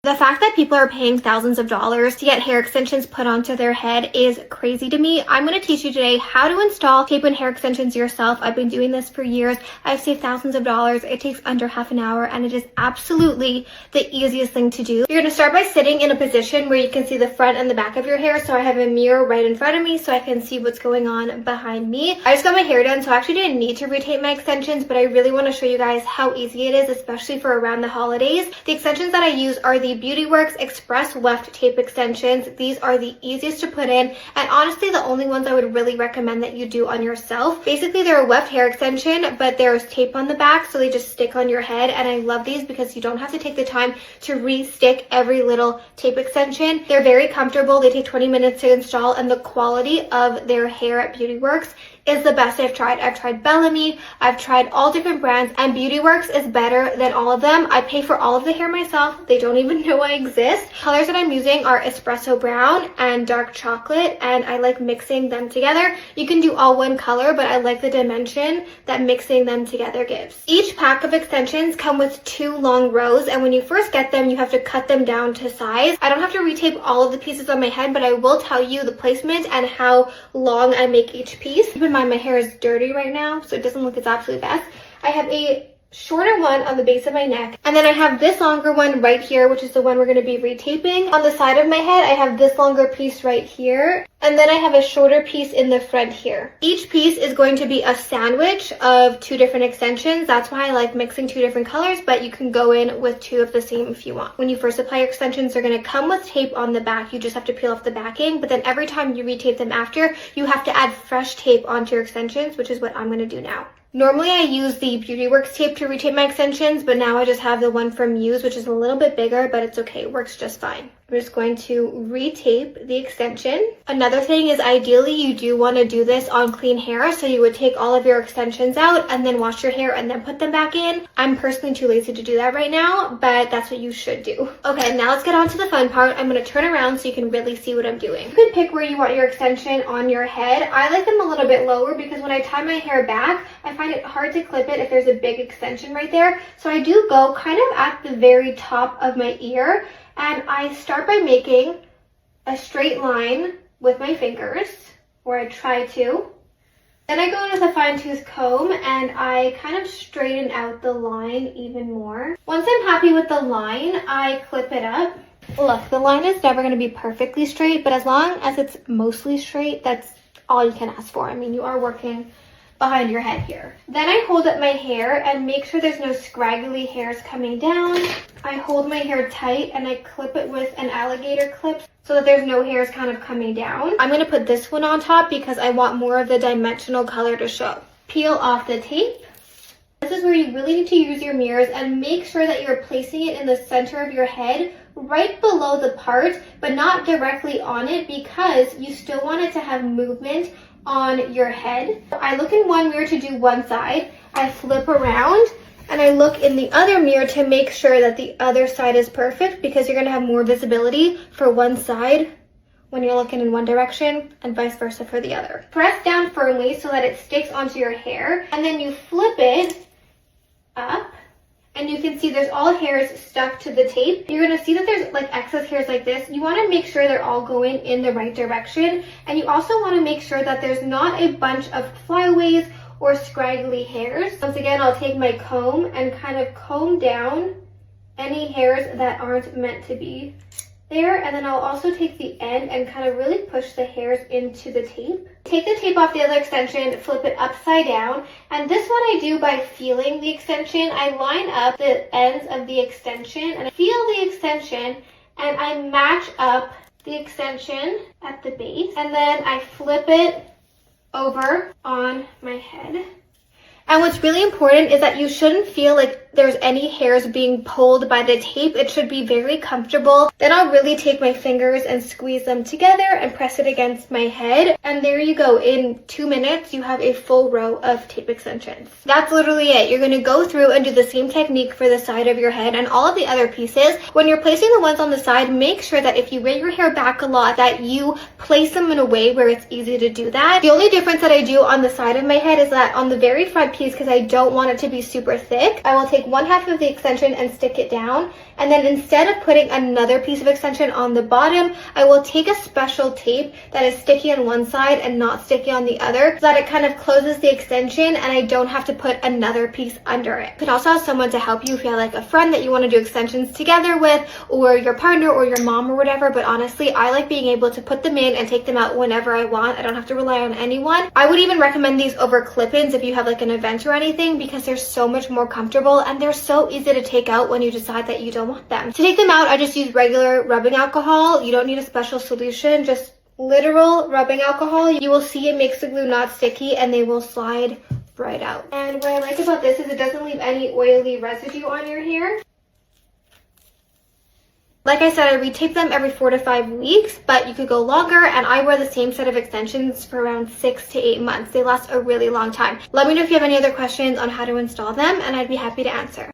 The fact that people are paying thousands of dollars to get hair extensions put onto their head is crazy to me. I'm going to teach you today how to install tape and hair extensions yourself. I've been doing this for years. I've saved thousands of dollars. It takes under half an hour and it is absolutely the easiest thing to do. You're going to start by sitting in a position where you can see the front and the back of your hair. So I have a mirror right in front of me so I can see what's going on behind me. I just got my hair done, so I actually didn't need to retape my extensions, but I really want to show you guys how easy it is, especially for around the holidays. The extensions that I use are the Beauty Works Express Weft tape extensions. These are the easiest to put in and honestly the only ones I would really recommend that you do on yourself. Basically they're a weft hair extension, but there's tape on the back so they just stick on your head, and I love these because you don't have to take the time to re-stick every little tape extension. They're very comfortable. They take 20 minutes to install and the quality of their hair at Beauty Works is the best I've tried. I've tried Bellamy, I've tried all different brands, and Beauty Works is better than all of them. I pay for all of the hair myself. They don't even know I exist. Colors that I'm using are espresso brown and dark chocolate, and I like mixing them together. You can do all one color, but I like the dimension that mixing them together gives. Each pack of extensions come with 2 long rows, and when you first get them, you have to cut them down to size. I don't have to retape all of the pieces on my head, but I will tell you the placement and how long I make each piece. Keep in mind my hair is dirty right now, so it doesn't look its absolute best. I have a shorter one on the base of my neck, and then I have this longer one right here, which is the one we're going to be retaping. On the side of my head I have this longer piece right here, and then I have a shorter piece in the front here. Each piece is going to be a sandwich of 2 different extensions. That's why I like mixing 2 different colors, but you can go in with 2 of the same if you want. When you first apply your extensions, they're going to come with tape on the back. You just have to peel off the backing, but then every time you retape them after, you have to add fresh tape onto your extensions, which is what I'm going to do now. Normally I use the Beauty Works tape to retape my extensions, but now I just have the one from Muse, which is a little bit bigger, but it's okay. It works just fine. I'm just going to retape the extension. Another thing is ideally you do want to do this on clean hair, so you would take all of your extensions out and then wash your hair and then put them back in. I'm personally too lazy to do that right now, but that's what you should do. Okay, now let's get on to the fun part. I'm going to turn around so you can really see what I'm doing. You can pick where you want your extension on your head. I like them a little bit lower because when I tie my hair back, I find it hard to clip it if there's a big extension right there. So I do go kind of at the very top of my ear, and I start by making a straight line with my fingers, or I try to. Then I go in with a fine-tooth comb and I kind of straighten out the line even more. Once I'm happy with the line, I clip it up. Look, the line is never going to be perfectly straight, but as long as it's mostly straight, that's all you can ask for. I mean, you are working behind your head here. Then I hold up my hair and make sure there's no scraggly hairs coming down. I hold my hair tight and I clip it with an alligator clip so that there's no hairs kind of coming down. I'm going to put this one on top because I want more of the dimensional color to show. Peel off the tape. This is where you really need to use your mirrors and make sure that you're placing it in the center of your head, right below the part, but not directly on it, because you still want it to have movement on your head. I look in one mirror to do one side, I flip around, and I look in the other mirror to make sure that the other side is perfect, because you're going to have more visibility for one side when you're looking in one direction and vice versa for the other. Press down firmly so that it sticks onto your hair, and then you flip it up, and you can see there's all hairs stuck to the tape. You're going to see that there's like excess hairs like this. You want to make sure they're all going in the right direction, and you also want to make sure that there's not a bunch of flyaways or scraggly hairs. Once again, I'll take my comb and kind of comb down any hairs that aren't meant to be there, and then I'll also take the end and kind of really push the hairs into the tape. Take the tape off the other extension, flip it upside down, and this one I do by feeling the extension. I line up the ends of the extension and I feel the extension, and I match up the extension at the base, and then I flip it over on my head. And what's really important is that you shouldn't feel like there's any hairs being pulled by the tape. It should be very comfortable. Then I'll really take my fingers and squeeze them together and press it against my head. And there you go. In 2 minutes, you have a full row of tape extensions. That's literally it. You're going to go through and do the same technique for the side of your head and all of the other pieces. When you're placing the ones on the side, make sure that if you wear your hair back a lot, that you place them in a way where it's easy to do that. The only difference that I do on the side of my head is that on the very front piece, because I don't want it to be super thick, I will take 1/2 of the extension and stick it down, And then instead of putting another piece of extension on the bottom, I will take a special tape that is sticky on one side and not sticky on the other so that it kind of closes the extension and I don't have to put another piece under it. You could also have someone to help you if you have like a friend that you want to do extensions together with, or your partner or your mom or whatever. But honestly, I like being able to put them in and take them out whenever I want. I don't have to rely on anyone. I would even recommend these over clip-ins if you have like an event or anything, because they're so much more comfortable and they're so easy to take out when you decide that you don't want them. To take them out, I just use regular rubbing alcohol. You don't need a special solution, just literal rubbing alcohol. You will see it makes the glue not sticky and they will slide right out. And what I like about this is it doesn't leave any oily residue on your hair. Like I said, I retape them every 4 to 5 weeks, but you could go longer, and I wear the same set of extensions for around 6 to 8 months. They last a really long time. Let me know if you have any other questions on how to install them, and I'd be happy to answer.